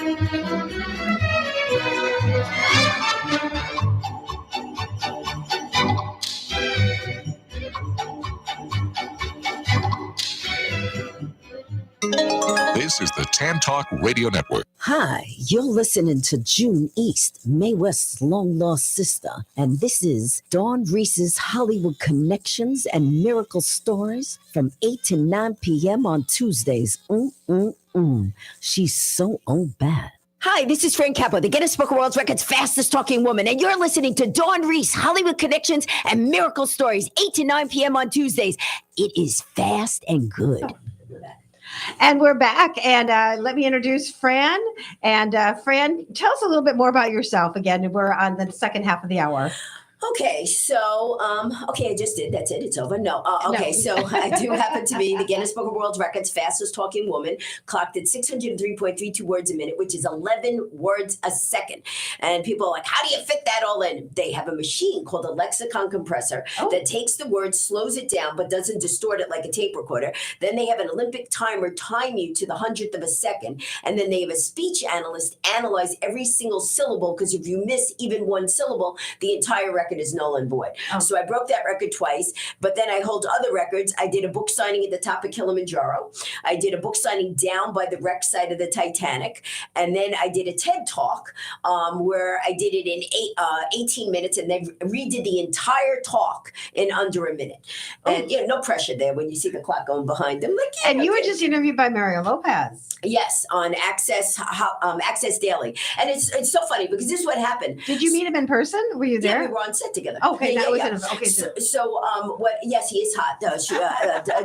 This is the Tan Talk Radio Network. Hi, you're listening to June East, Mae West's long-lost sister, and this is Dawn Reese's Hollywood Connections and Miracle Stories from 8 to 9 p.m. on Tuesdays. She's so bad. Hi, this is Fran Capo, the Guinness Book of World Records fastest talking woman, and you're listening to Dawn Reese, Hollywood Connections and Miracle Stories, 8 to 9 p.m. on Tuesdays. It is fast and good. And we're back, and let me introduce Fran. And Fran, tell us a little bit more about yourself. Again, we're on the second half of the hour. Okay, so, I just did. That's it. It's over. No. So I do happen to be the Guinness Book of World Records fastest talking woman, clocked at 603.32 words a minute, which is 11 words a second. And people are like, how do you fit that all in? They have a machine called a lexicon compressor that takes the word, slows it down, but doesn't distort it like a tape recorder. Then they have an Olympic timer time you to the 100th of a second. And then they have a speech analyst analyze every single syllable, because if you miss even one syllable, the entire record is null and void. So I broke that record twice, but then I hold other records. I did a book signing at the top of Kilimanjaro. I did a book signing down by the wreck site of the Titanic. And then I did a TED Talk where I did it in 18 minutes, and they redid the entire talk in under a minute. And no pressure there when you see the clock going behind them. Like, and you were just interviewed by Mario Lopez. Yes, on Access Daily. And it's so funny because this is what happened. Did you meet him in person? Were you there? Yeah, we were on set together. Okay, Yes, he is hot.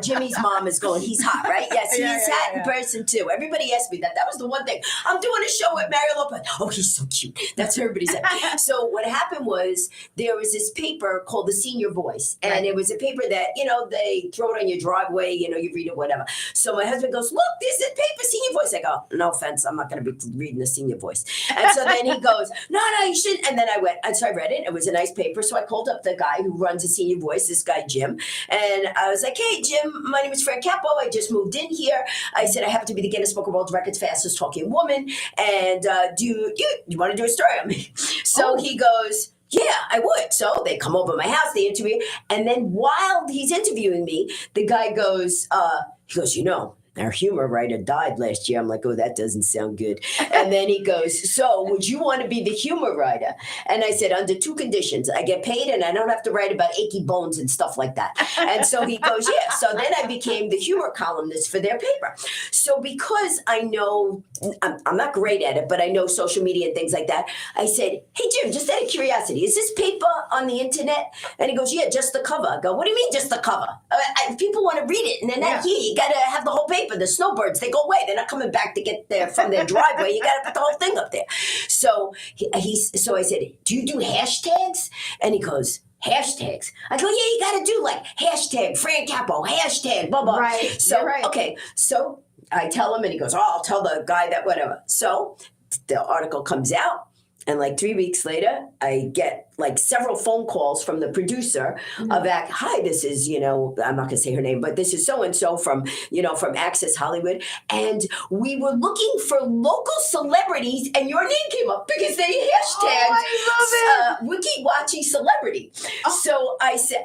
Jimmy's mom is going, he's hot, right? Yes, he is hot in person too. Everybody asked me that. That was the one thing. I'm doing a show with Mario Lopez. Oh, he's so cute. That's what everybody said. So what happened was there was this paper called The Senior Voice. And it was a paper that, they throw it on your driveway, you read it, whatever. So my husband goes, look, there's this paper, Senior Voice. I go, no offense, I'm not going to be reading The Senior Voice. And so then he goes, no, you shouldn't. And then I went, and so I read it. It was a nice paper. So I called up the guy who runs a Senior Voice, this guy, Jim. And I was like, hey, Jim, my name is Fran Capo. I just moved in here. I said, I happen to be the Guinness Book of World Records fastest talking woman. And do you want to do a story on me? So he goes, yeah, I would. So they come over my house, they interview. And then while he's interviewing me, the guy goes, our humor writer died last year. I'm like, oh, that doesn't sound good. And then he goes, so would you want to be the humor writer? And I said, under two conditions. I get paid and I don't have to write about achy bones and stuff like that. And so he goes, yeah. So then I became the humor columnist for their paper. So because I know, I'm not great at it, but I know social media and things like that, I said, hey, Jim, just out of curiosity, is this paper on the internet? And he goes, yeah, just the cover. I go, what do you mean just the cover? People want to read it and they're not here. You got to have the whole paper. The snowbirds, they go away. They're not coming back to get there from their driveway. You got to put the whole thing up there. So so I said, do you do hashtags? And he goes, hashtags? I go, yeah, you got to do like hashtag Fran Capo, hashtag blah, blah. Right. So, okay. So I tell him and he goes, I'll tell the guy that whatever. So the article comes out. And like 3 weeks later, I get like several phone calls from the producer of hi, this is, I'm not going to say her name, but this is so-and-so from Access Hollywood. And we were looking for local celebrities and your name came up because they hashtagged Wiki Watchy Celebrity. So I said,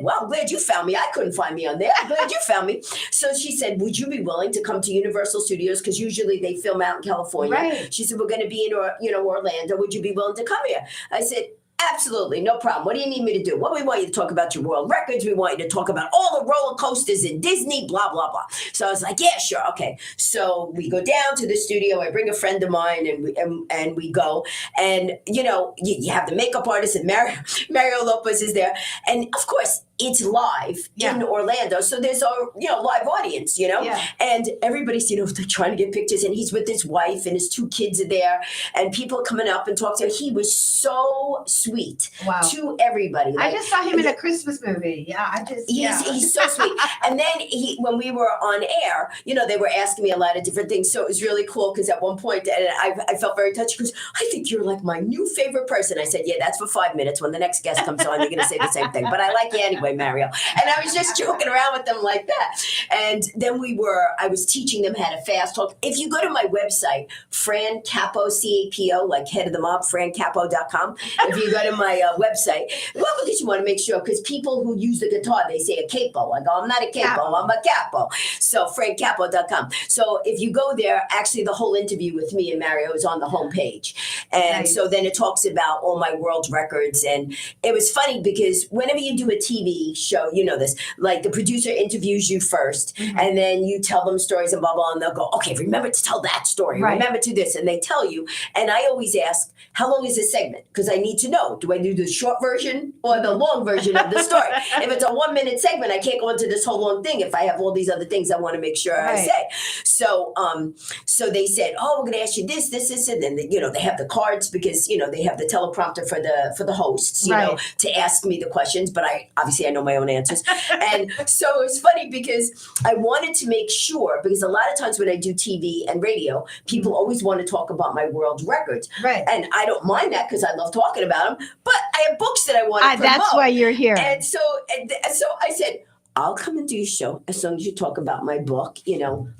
well, I'm glad you found me. I couldn't find me on there. I'm glad you found me. So she said, would you be willing to come to Universal Studios? Because usually they film out in California. Right. She said, we're going to be in Orlando. Would you be willing to come here? I said, absolutely, no problem. What do you need me to do? Well, we want you to talk about your world records. We want you to talk about all the roller coasters in Disney, blah, blah, blah. So I was like, yeah, sure. Okay. So we go down to the studio. I bring a friend of mine and we go. And, you have the makeup artist and Mario Lopez is there. And of course, it's live in Orlando. So there's a, live audience, and everybody's, they're trying to get pictures and he's with his wife and his two kids are there and people are coming up and talking to him. He was so sweet to everybody. I just saw him in a Christmas movie. Yeah. He's so sweet. And then when we were on air, they were asking me a lot of different things. So it was really cool because at one point, and I felt very touched because I think you're like my new favorite person. I said, yeah, that's for 5 minutes. When the next guest comes on, you're going to say the same thing. But I like you anyway. way, Mario. And I was just joking around with them like that. And then I was teaching them how to fast talk. If you go to my website, Fran Capo, C-A-P-O, like head of the mob, francapo.com. If you go to my website, well, because you want to make sure, because people who use the guitar, they say a capo. I go, I'm not a capo, I'm a capo. So francapo.com. So if you go there, actually the whole interview with me and Mario is on the homepage. And so then it talks about all my world records. And it was funny because whenever you do a TV show, you know this, like the producer interviews you first, and then you tell them stories and blah, blah, and they'll go, okay, remember to tell that story. Right. Remember to this. And they tell you. And I always ask, how long is this segment? Because I need to know, do I do the short version or the long version of the story? If it's a 1 minute segment, I can't go into this whole long thing if I have all these other things I want to make sure I say. So they said, oh, we're going to ask you this, and then, they have the cards because, they have the teleprompter for the hosts, you know, to ask me the questions, but I know my own answers. And so it was funny because I wanted to make sure, because a lot of times when I do TV and radio, people always want to talk about my world records. Right. And I don't mind that because I love talking about them, but I have books that I want to promote. That's why you're here. And so I said, I'll come and do your show as long as you talk about my book,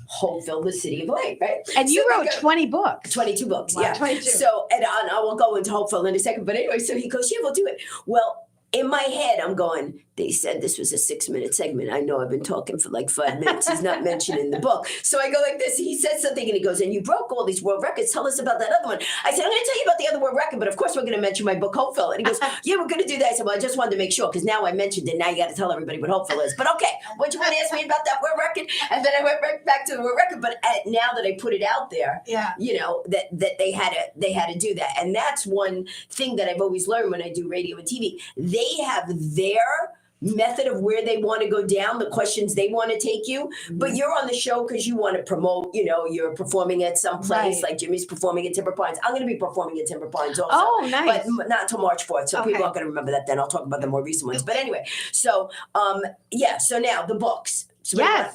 Hopeville, the City of Light, right? And you wrote 20 books. 22 books, Wow, yeah. 22. So, and I will go into Hopeville in a second. But anyway, so he goes, yeah, we'll do it. Well, in my head, I'm going, they said this was a 6-minute segment. I know I've been talking for like 5 minutes. He's not mentioned in the book. So I go like this. He says something and he goes, and you broke all these world records. Tell us about that other one. I said, I'm going to tell you about the other world record, but of course we're going to mention my book, Hopeville. And he goes, yeah, we're going to do that. I said, well, I just wanted to make sure because now I mentioned it. Now you got to tell everybody what Hopeville is. But okay, what you want to ask me about that world record? And then I went right back to the world record. But now that I put it out there, that they had to do that. And that's one thing that I've always learned when I do radio and TV. They have their method of where they want to go down, the questions they want to take you, but you're on the show because you want to promote, you're performing at some place, like Jimmy's performing at Timber Pines. I'm going to be performing at Timber Pines also. Oh, nice. But not until March 4th, so people aren't going to remember that then. I'll talk about the more recent ones. But anyway, so so now the books. So Yes.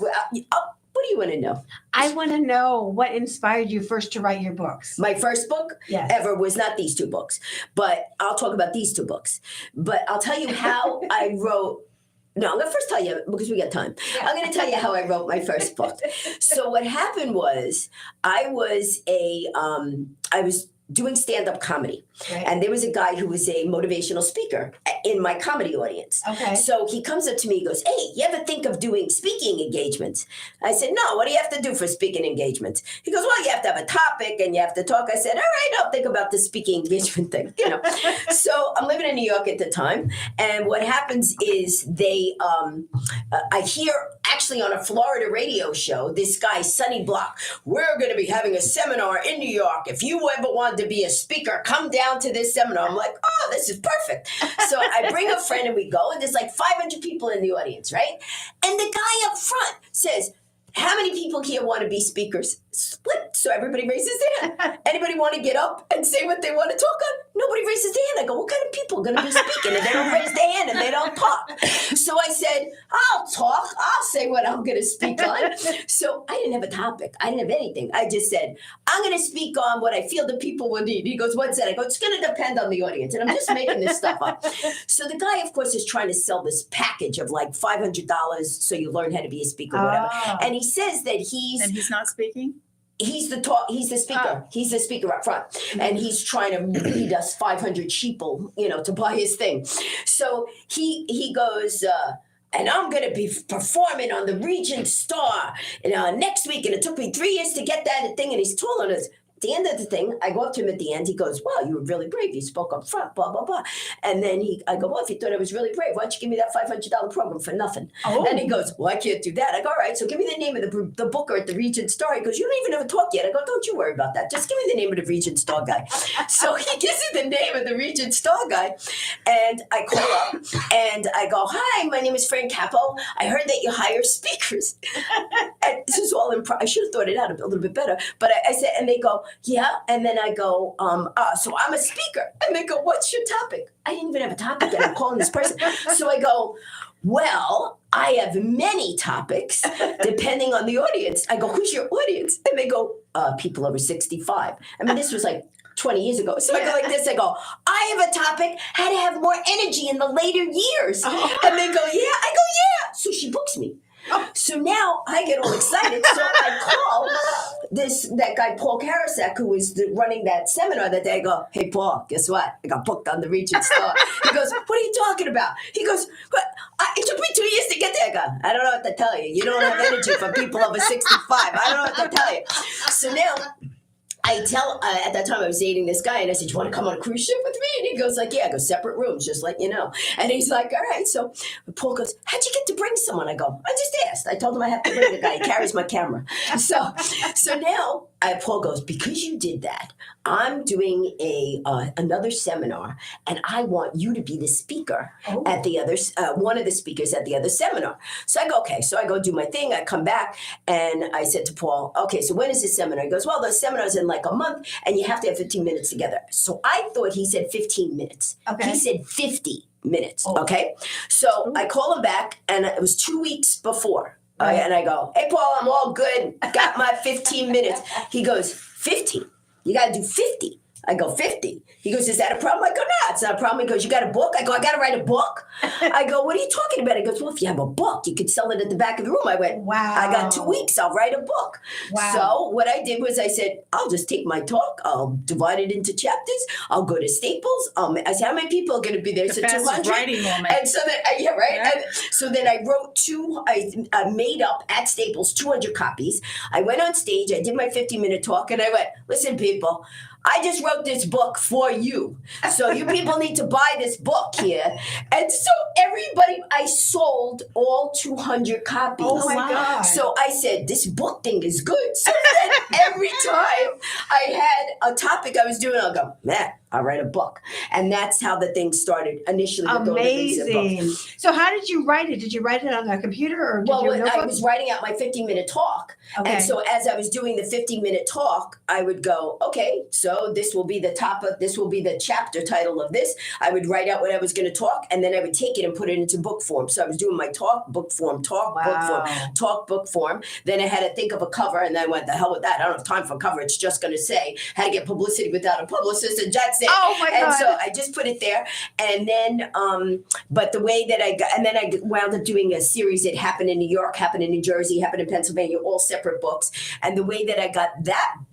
what do you want to know? I want to know what inspired you first to write your books. My first book ever was not these 2 books, but I'll talk about these 2 books. But I'll tell you how I wrote. No, I'm going to first tell you, because we got time. I'm going to tell you how I wrote my first book. So what happened was I was doing stand-up comedy. Right. And there was a guy who was a motivational speaker in my comedy audience. Okay. So he comes up to me, he goes, hey, you ever think of doing speaking engagements? I said, no, what do you have to do for speaking engagements? He goes, well, you have to have a topic and you have to talk. I said, all right, I'll think about the speaking engagement thing, So I'm living in New York at the time. And what happens is I hear actually on a Florida radio show, this guy, Sonny Block, we're going to be having a seminar in New York. If you ever wanted to be a speaker, come down to this seminar. I'm like, oh, this is perfect. So I bring a friend and we go, and there's like 500 people in the audience, right? And the guy up front says, how many people here want to be speakers? Split. So everybody raises their hand. Anybody want to get up and say what they want to talk on? Nobody raises their hand. I go, what kind of people are going to be speaking? And they don't raise their hand and they don't talk. So I said, I'll talk. I'll say what I'm going to speak on. So I didn't have a topic. I didn't have anything. I just said, I'm going to speak on what I feel the people will need. He goes, what's that? I go, it's going to depend on the audience. And I'm just making this stuff up. So the guy, of course, is trying to sell this package of like $500 so you learn how to be a speaker, whatever. And he says that he's not speaking? He's the speaker. He's the speaker up front. And he's trying to lead us 500 sheeple, to buy his thing. So he goes, and I'm going to be performing on the Regent Star next week. And it took me 3 years to get that thing. And he's telling us, at the end of the thing, I go up to him at the end. He goes, wow, you were really brave. You spoke up front, blah, blah, blah. And then I go, well, if you thought I was really brave, why don't you give me that $500 program for nothing? Oh. And he goes, well, I can't do that. I go, all right, so give me the name of the booker at the Regent Star. He goes, you don't even have a talk yet. I go, don't you worry about that. Just give me the name of the Regent Star guy. So he gives me the name of the Regent Star guy. And I call up and I go, hi, my name is Fran Capo. I heard that you hire speakers. And this is all I should have thought it out a little bit better. But I said, and they go, yeah. And then I go, so I'm a speaker. And they go, what's your topic? I didn't even have a topic and I'm calling this person. So I go, well, I have many topics depending on the audience. I go, who's your audience? And they go, people over 65. I mean, this was like 20 years ago. So I go like this, I go, I have a topic, how to have more energy in the later years. And they go, yeah. I go, yeah. So she books me. So now I get all excited. So I call that guy, Paul Karasek, who was running that seminar that day. I go, hey, Paul, guess what? I got booked on the Regent Star. He goes, what are you talking about? He goes, it took me 2 years to get there. I go, I don't know what to tell you. You don't have energy for people over 65. I don't know what to tell you. So now I tell, at that time I was dating this guy and I said, do you want to come on a cruise ship with me? And he goes like, yeah. I go, separate rooms, just like, you know. And he's like, all right. So Paul goes, how'd you get to bring someone? I go, I just asked. I told him I have to bring the guy. He carries my camera. So now Paul goes, because you did that, I'm doing another seminar and I want you to be the speaker at the other, one of the speakers at the other seminar. So I go, okay. So I go do my thing. I come back and I said to Paul, okay, so when is this seminar? He goes, well, the seminar's in like a month and you have to have 15 minutes together. So I thought he said 15 minutes. Okay. He said 50 minutes. Okay. So I call him back and it was 2 weeks before. And I go, hey, Paul, I'm all good. Got my 15 minutes. He goes, 50? You got to do 50. I go, 50. He goes, is that a problem? I go, no, it's not a problem. He goes, you got a book? I go, I got to write a book? I go, what are you talking about? He goes, well, if you have a book, you could sell it at the back of the room. I went, wow. I got 2 weeks. I'll write a book. Wow. So what I did was I said, I'll just take my talk. I'll divide it into chapters. I'll go to Staples. I said, how many people are going to be there? So 200. Writing moment. And so then, yeah, right. Yeah. And so then I wrote I made up at Staples 200 copies. I went on stage. I did my 50-minute talk and I went, listen, people, I just wrote this book for you. So you people need to buy this book here. And so everybody, I sold all 200 copies. Oh my God. So I said, this book thing is good. So then every time I had a topic I was doing, I'll go, man, I'll write a book. And that's how the thing started initially. With amazing. So how did you write it? Did you write it on a computer or did you I was writing out my 15-minute talk. Okay. And so as I was doing the 15-minute talk, I would go, okay, so this will be the chapter title of this. I would write out what I was going to talk, and then I would take it and put it into book form. So I was doing my talk, book form, talk, wow. book form, talk, book form. Then I had to think of a cover, and then I went, the hell with that. I don't have time for cover. It's just going to say how to get publicity without a publicist, and that's it. Oh my God. And so I just put it there. And then, but the way that I got, and then I wound up doing a series that happened in New York, happened in New Jersey, happened in Pennsylvania, all separate books. And the way that I got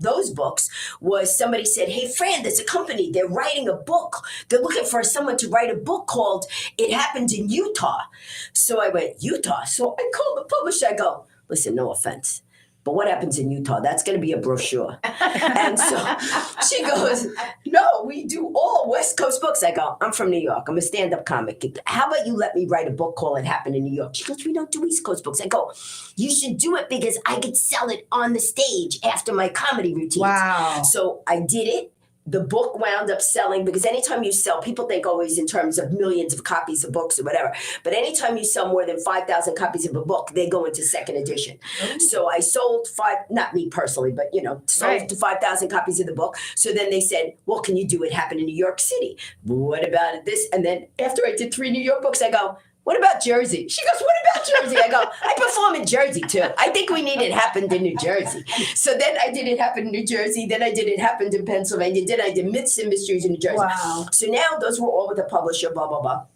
those books was somebody said, hey, Fran, there's a company, they're writing a book. They're looking for someone to write a book called It Happened in Utah. So I went, Utah? So I called the publisher. I go, listen, no offense, but what happens in Utah? That's going to be a brochure. And so she goes, no, we do all West Coast books. I go, I'm from New York. I'm a stand-up comic. How about you let me write a book called It Happened in New York? She goes, we don't do East Coast books. I go, you should do it because I could sell it on the stage after my comedy routines. Wow. So I did it. The book wound up selling because anytime you sell, people think always in terms of millions of copies of books or whatever. But anytime you sell more than 5,000 copies of a book, they go into second edition. Ooh. So I sold not me personally, but sold 5,000 copies of the book. So then they said, well, can you do It Happened in New York City? What about this? And then after I did 3 New York books, I go, what about Jersey? She goes, what about Jersey? I go, I perform in Jersey too. I think we need It Happened in New Jersey. So then I did It Happened in New Jersey. Then I did It Happened in Pennsylvania. Then I did Myths and Mysteries in New Jersey. Wow. So now those were all with the publisher, blah, blah, blah.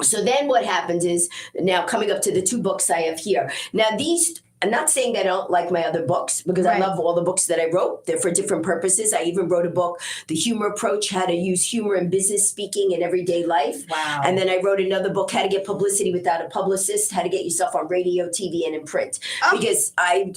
So then what happens is now coming up to the 2 books I have here. Now these, I'm not saying that I don't like my other books because I love all the books that I wrote. They're for different purposes. I even wrote a book, The Humor Approach, How to Use Humor in Business Speaking in Everyday Life. Wow. And then I wrote another book, How to Get Publicity Without a Publicist, How to Get Yourself on Radio, TV, and in print. Because I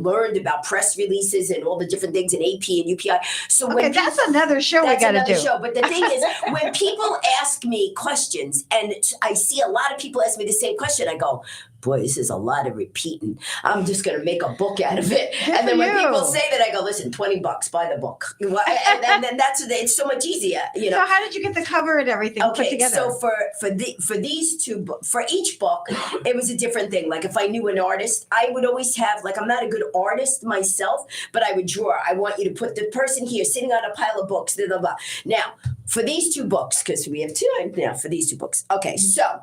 learned about press releases and all the different things in AP and UPI. So when that's another show we got to do. Show. But the thing is, when people ask me questions, and I see a lot of people ask me the same question, I go, boy, this is a lot of repeating. I'm just going to make a book out of it. Good And then for when you. people say that, I go, listen, $20, buy the book. And then it's so much easier, you know. So how did you get the cover and everything put Okay, together? so for these two, for each book, it was a different thing. Like if I knew an artist, I would always have, like, I'm not a good artist myself, but I would draw. I want you to put the person here sitting on a pile of books, blah, blah, blah. Now, for these two books, because we have two now for these two books. Okay, so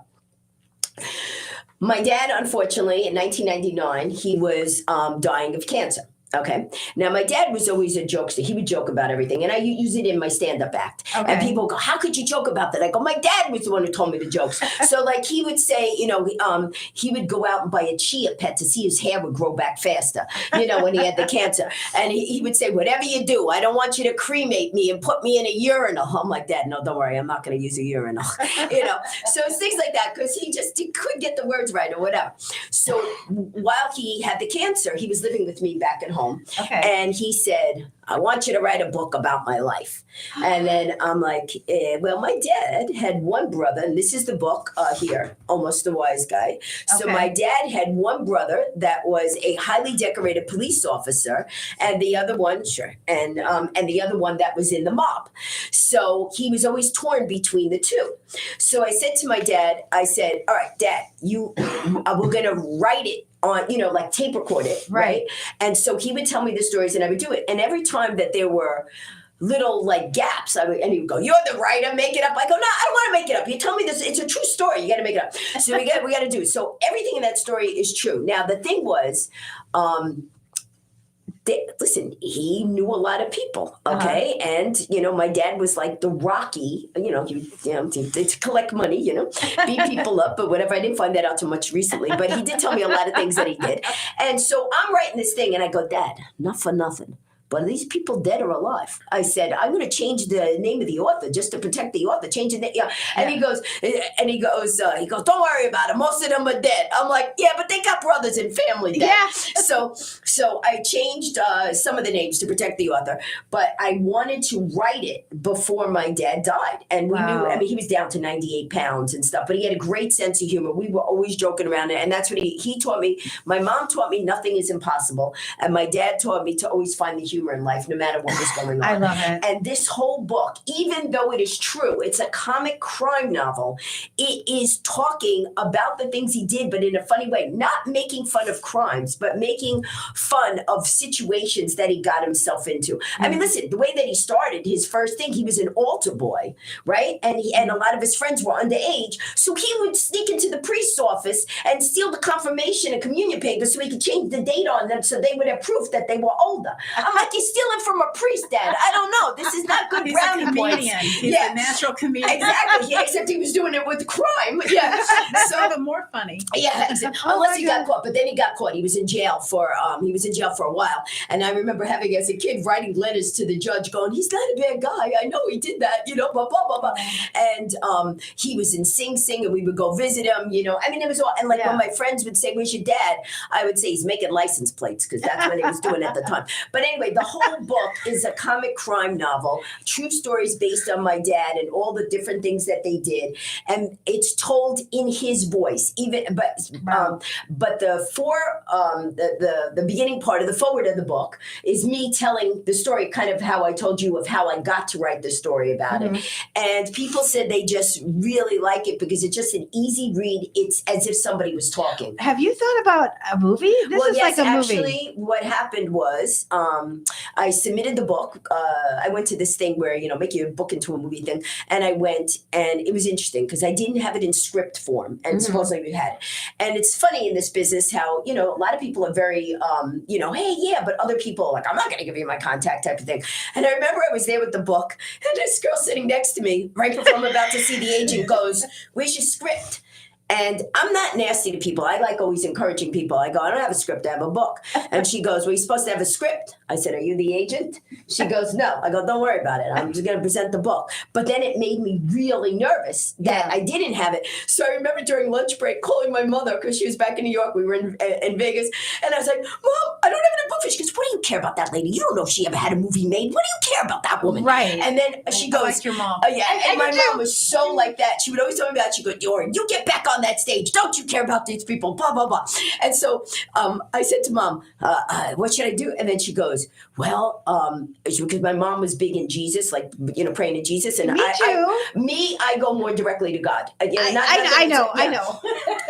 my dad, unfortunately, in 1999, he was dying of cancer. Okay. Now, my dad was always a jokester. He would joke about everything. And I use it in my stand-up act. Okay. And people go, how could you joke about that? I go, my dad was the one who told me the jokes. So, like, he would say, you know, he would go out and buy a chia pet to see his hair would grow back faster, you know, when he had the cancer. And he would say, whatever you do, I don't want you to cremate me and put me in a urinal. I'm like, Dad, no, don't worry. I'm not going to use a urinal, you know. So it's things like that because he couldn't get the words right or whatever. So while he had the cancer, he was living with me back at home. Okay. And he said, I want you to write a book about my life. And then I'm like, well, my dad had one brother, and this is the book here, Almost a Wise Guy. So Okay. my dad had one brother that was a highly decorated police officer, and the other one, and the other one that was in the mob. So he was always torn between the two. So I said to my dad, I said, all right, Dad, we're going to write it on, you know, like tape record it, right? And so he would tell me the stories and I would do it. And every time that there were little like gaps, and he would go, you're the writer, make it up. I go, no, I don't want to make it up. You tell me this, it's a true story. You got to make it up. So we got to do it. So everything in that story is true. Now, the thing was, listen, he knew a lot of people, okay? And, you know, my dad was like the Rocky, to collect money, you know, beat people up, but whatever. I didn't find that out too much recently, but he did tell me a lot of things that he did. And so I'm writing this thing and I go, Dad, not for nothing, but are these people dead or alive? I said, I'm going to change the name of the author just to protect the author. Change the name. Yeah. And he goes, don't worry about it. Most of them are dead. I'm like, yeah, but they got brothers and family dead. Yeah. So I changed some of the names to protect the author, but I wanted to write it before my dad died. And we knew, I mean, he was down to 98 pounds and stuff, but he had a great sense of humor. We were always joking around it. And that's what he taught me. My mom taught me nothing is impossible. And my dad taught me to always find the humor in life, no matter what was going on. I love it. And this whole book, even though it is true, it's a comic crime novel, it is talking about the things he did, but in a funny way, not making fun of crimes, but making fun of situations that he got himself into. I mean, listen, the way that he started, his first thing, he was an altar boy, right? And a lot of his friends were underage. So he would sneak into the priest's office and steal the confirmation and communion papers so he could change the date on them so they would have proof that they were older. I'm like, you're stealing from a priest, Dad. I don't know. This is not good He's brownie a comedian. points. He's a natural comedian. Exactly. Yeah, except he was doing it with crime. Yeah. That's even more funny. Yeah, unless he got caught. But then he got caught. He was in jail for a while. And I remember having, as a kid, writing letters to the judge going, he's not a bad guy. I know he did that, you know, blah, blah, blah, blah. And he was in Sing Sing and we would go visit him, you know. I mean, it was all, and like when my friends would say, where's your dad? I would say he's making license plates because that's what he was doing at the time. But anyway, the whole book is a comic crime novel, true stories based on my dad and all the different things that they did. And it's told in his voice, but the beginning part of the forward of the book is me telling the story, kind of how I told you of how I got to write the story about it. And people said they just really like it because it's just an easy read. It's as if somebody was talking. Have you thought about a movie? This is like a movie. Actually, what happened was I submitted the book. I went to this thing where, you know, make your book into a movie thing. And I went, and it was interesting because I didn't have it in script form. And supposedly we had it. And it's funny in this business how, you know, a lot of people are very, hey, yeah, but other people are like, I'm not going to give you my contact type of thing. And I remember I was there with the book, and this girl sitting next to me, right before I'm about to see the agent, goes, where's your script? And I'm not nasty to people. I like always encouraging people. I go, I don't have a script, I have a book. And she goes, well, you're supposed to have a script. I said, are you the agent? She goes, no. I go, don't worry about it. I'm just going to present the book. But then it made me really nervous that I didn't have it. So I remember during lunch break calling my mother because she was back in New York. We were in Vegas. And I was like, Mom, I don't have any book. She goes, what do you care about that lady? You don't know if she ever had a movie made. What do you care about that woman? Right. And then she goes, like your mom. And my mom was so like that. She would always tell me about it. She goes, you get back on on that stage. Don't you care about these people? Blah, blah, blah. And so I said to Mom, what should I do? And then she goes, well, because my mom was big in Jesus, like, praying to Jesus. And Me too. I go more directly to God. I know.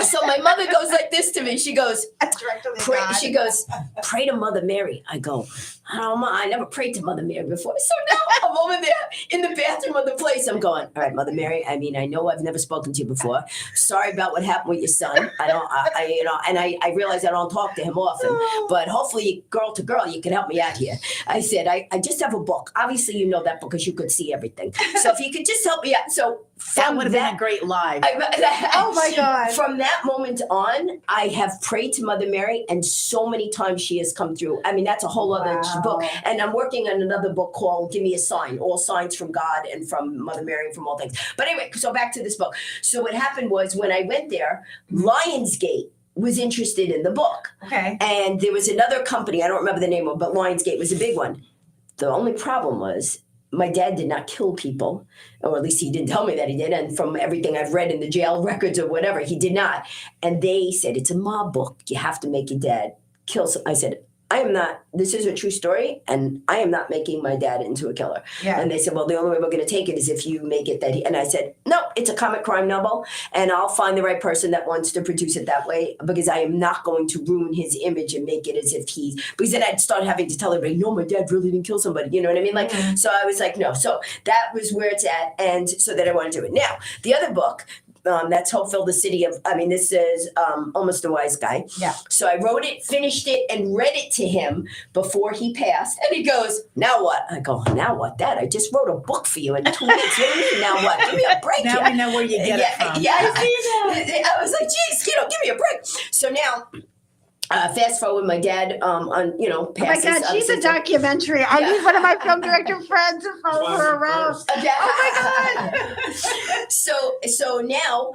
So my mother goes like this to me. She goes, Directly to God. she goes, pray to Mother Mary. I go, I never prayed to Mother Mary before. So now I'm over there in the bathroom of the place. I'm going, all right, Mother Mary. I mean, I know I've never spoken to you before. Sorry about what happened with your son. I realize I don't talk to him often, but hopefully, girl to girl, you can help me out here. I said, I just have a book. Obviously, you know that book because you could see everything. So if you could just help me out. So That would have been a great live. Oh my God. From that moment on, I have prayed to Mother Mary, and so many times she has come through. I mean, that's a whole other book. And I'm working on another book called Give Me a Sign, all signs from God and from Mother Mary and from all things. But anyway, so back to this book. So what happened was when I went there, Lionsgate was interested in the book. Okay. And there was another company, I don't remember the name of it, but Lionsgate was a big one. The only problem was my dad did not kill people, or at least he didn't tell me that he did. And from everything I've read in the jail records or whatever, he did not. And they said, it's a mob book. You have to make your dad kill some. I said, I am not, this is a true story, and I am not making my dad into a killer. Yeah. And they said, well, the only way we're going to take it is if you make it that he, and I said, no, it's a comic crime novel, and I'll find the right person that wants to produce it that way, because I am not going to ruin his image and make it as if because then I'd start having to tell everybody, no, my dad really didn't kill somebody. You know what I mean? Like, so I was like, no. So that was where it's at, and so that I want to do it. Now, the other book, that's Hopeville, the city of, this is Almost a Wise Guy. Yeah. So I wrote it, finished it, and read it to him before he passed. And he goes, now what? I go, now what? Dad, I just wrote a book for you in 2 weeks. What do you mean, now what? Give me a break. Now we know where you get it from. Yeah. I was like, geez, give me a break. So now, fast forward, my dad, passes. Oh my God, she's a documentary. I need one of my film director friends to follow her around. Oh my God. So now,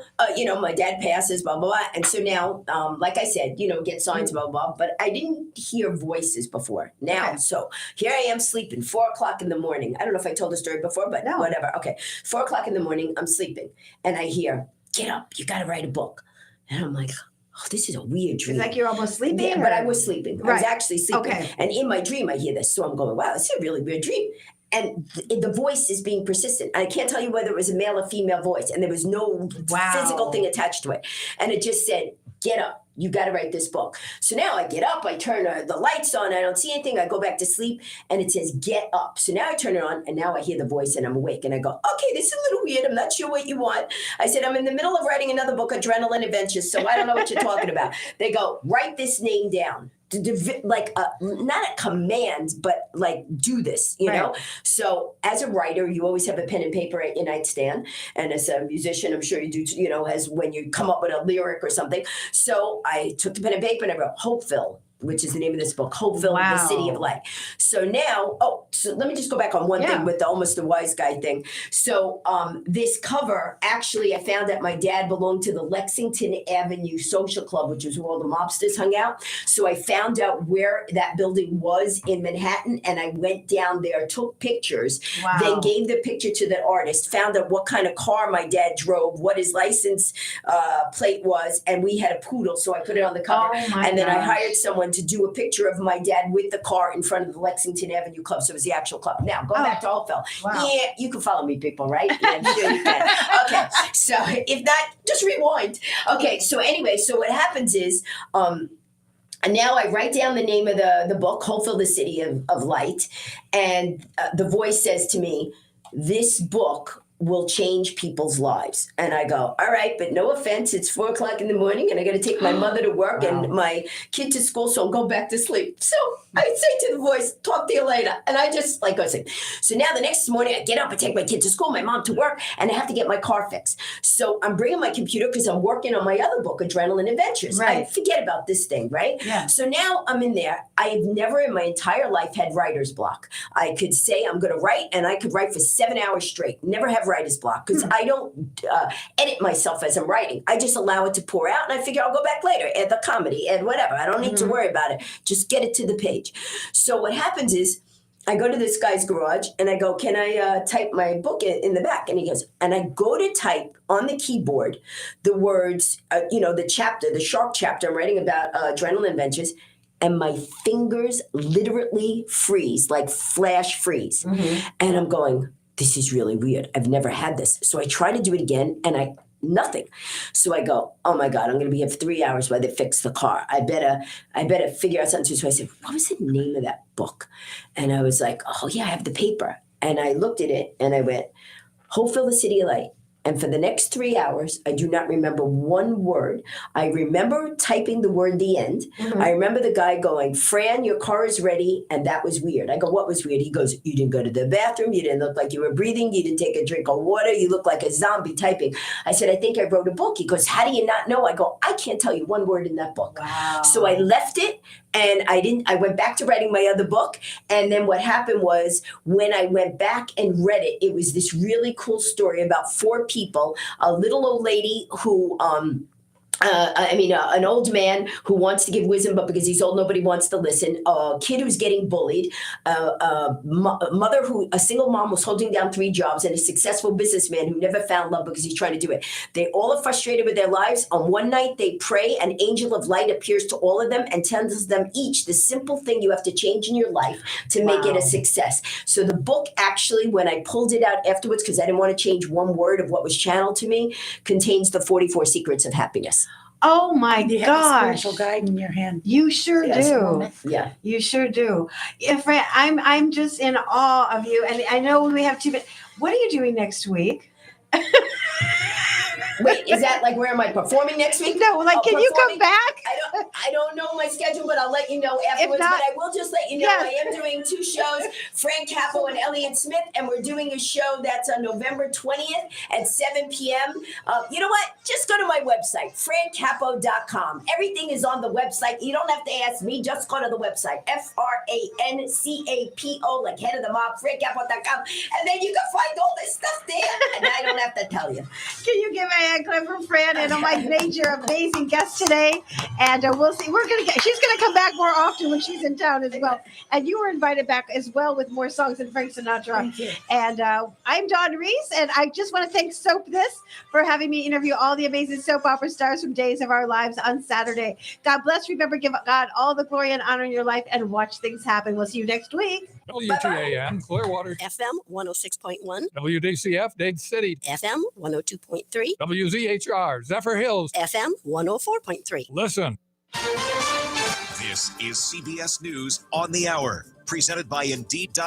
my dad passes, blah, blah, blah. And so now, like I said, get signs, blah, blah, blah. But I didn't hear voices before. Now, So here I am sleeping, 4:00 in the morning. I don't know if I told the story before, but whatever. Okay. 4:00 in the morning, I'm sleeping. And I hear, get up, you got to write a book. And I'm like, oh, this is a weird dream. It's like you're almost sleeping? Yeah, but I was sleeping. I was actually sleeping. Okay. And in my dream, I hear this. So I'm going, wow, this is a really weird dream. And the voice is being persistent. I can't tell you whether it was a male or female voice. And there was no physical thing attached to it. And it just said, get up. You got to write this book. So now I get up, I turn the lights on, I don't see anything, I go back to sleep, and it says, get up. So now I turn it on, and now I hear the voice, and I'm awake, and I go, okay, this is a little weird, I'm not sure what you want. I said, I'm in the middle of writing another book, Adrenaline Adventures, so I don't know what you're talking about. They go, write this name down. Not a command, but like do this, you know? So as a writer, you always have a pen and paper at your nightstand. And as a musician, I'm sure you do, as when you come up with a lyric or something. So I took the pen and paper and I wrote Hopeville, which is the name of this book, Hopeville, the City of Light. So now, so let me just go back on one thing with the Almost a Wise Guy thing. So this cover, actually, I found that my dad belonged to the Lexington Avenue Social Club, which is where all the mobsters hung out. So I found out where that building was in Manhattan, and I went down there, took pictures, then gave the picture to the artist, found out what kind of car my dad drove, what his license plate was, and we had a poodle, so I put it on the cover. And then I hired someone to do a picture of my dad with the car in front of the Lexington Avenue Club. So it was the actual club. Now, go back to Hopeville. Yeah, you can follow me, people, right? Yeah, I'm sure you can. Okay, so if not, just rewind. Okay, so anyway, so what happens is, and now I write down the name of the book, Hopeville, the City of Light, and the voice says to me, this book will change people's lives. And I go, all right, but no offense, it's 4:00 in the morning and I got to take my mother to work and my kid to school, so I'll go back to sleep. So I say to the voice, talk to you later. And I just go to sleep. So now the next morning I get up, I take my kid to school, my mom to work, and I have to get my car fixed. So I'm bringing my computer because I'm working on my other book, Adrenaline Adventures. I forget about this thing, right? Yeah. So now I'm in there. I have never in my entire life had writer's block. I could say I'm going to write, and I could write for 7 hours straight. Never have writer's block because I don't edit myself as I'm writing. I just allow it to pour out, and I figure I'll go back later, add the comedy, add whatever. I don't need to worry about it. Just get it to the page. So what happens is I go to this guy's garage and I go, can I type my book in the back? And he goes, and I go to type on the keyboard the words, the chapter, the shark chapter I'm writing about adrenaline adventures, and my fingers literally freeze, like flash freeze. Mm-hmm. And I'm going, this is really weird. I've never had this. So I try to do it again and nothing. So I go, oh my God, I'm going to be here for 3 hours while they fix the car. I better figure out something. So I said, what was the name of that book? And I was like, oh yeah, I have the paper. And I looked at it and I went, Hopefill, the City of Light. And for the next 3 hours, I do not remember one word. I remember typing the word the end. Mm-hmm. I remember the guy going, Fran, your car is ready. And that was weird. I go, what was weird? He goes, you didn't go to the bathroom. You didn't look like you were breathing. You didn't take a drink of water. You look like a zombie typing. I said, I think I wrote a book. He goes, how do you not know? I go, I can't tell you one word in that book. Wow. So I left it. And I went back to writing my other book. And then what happened was when I went back and read it, it was this really cool story about 4 people, a little old lady who, an old man who wants to give wisdom, but because he's old, nobody wants to listen. A kid who's getting bullied. A mother a single mom was holding down 3 jobs, and a successful businessman who never found love because he's trying to do it. They all are frustrated with their lives. On one night, they pray. An angel of light appears to all of them and tells them each the simple thing you have to change in your life to make it a success. So the book actually, when I pulled it out afterwards, because I didn't want to change one word of what was channeled to me, contains the 44 secrets of happiness. Oh my You have a gosh. spiritual guide in your hand. You sure Yes, do. woman. Yeah. You sure do. Yeah, Fran, I'm just in awe of you. And I know we have 2 minutes. What are you doing next week? Wait, is that like where am I performing next week? No, like, can you come Performing? back? I don't know my schedule, but I'll let you know afterwards. not- But I will just let you know Yes. I am doing 2 shows, Frank Capo and Elliott Smith, and we're doing a show that's on November 20th at 7 p.m. You know what? Just go to my website, francapo.com. Everything is on the website. You don't have to ask me. Just go to the website, FRANCAPO, like head of the mob, francapo.com. And then you can find all this stuff there, and I don't have to tell you. Can you give a hand clap for Fran and Mike Nate, your amazing guest today? And we'll see. She's gonna come back more often when she's in town as well. And you were invited back as well with more songs than Frank Sinatra. Thank you. And I'm Dawn Reese, and I just want to thank Soap This for having me interview all the amazing soap opera stars from Days of Our Lives on Saturday. God bless. Remember, give God all the glory and honor in your life, and watch things happen. We'll see you next week. WTAN Clearwater, FM 106.1, WDCF Dade City, FM 102.3, WZHR Zephyr Hills. FM 104.3. Listen. This is CBS News on the Hour, presented by Indeed.com.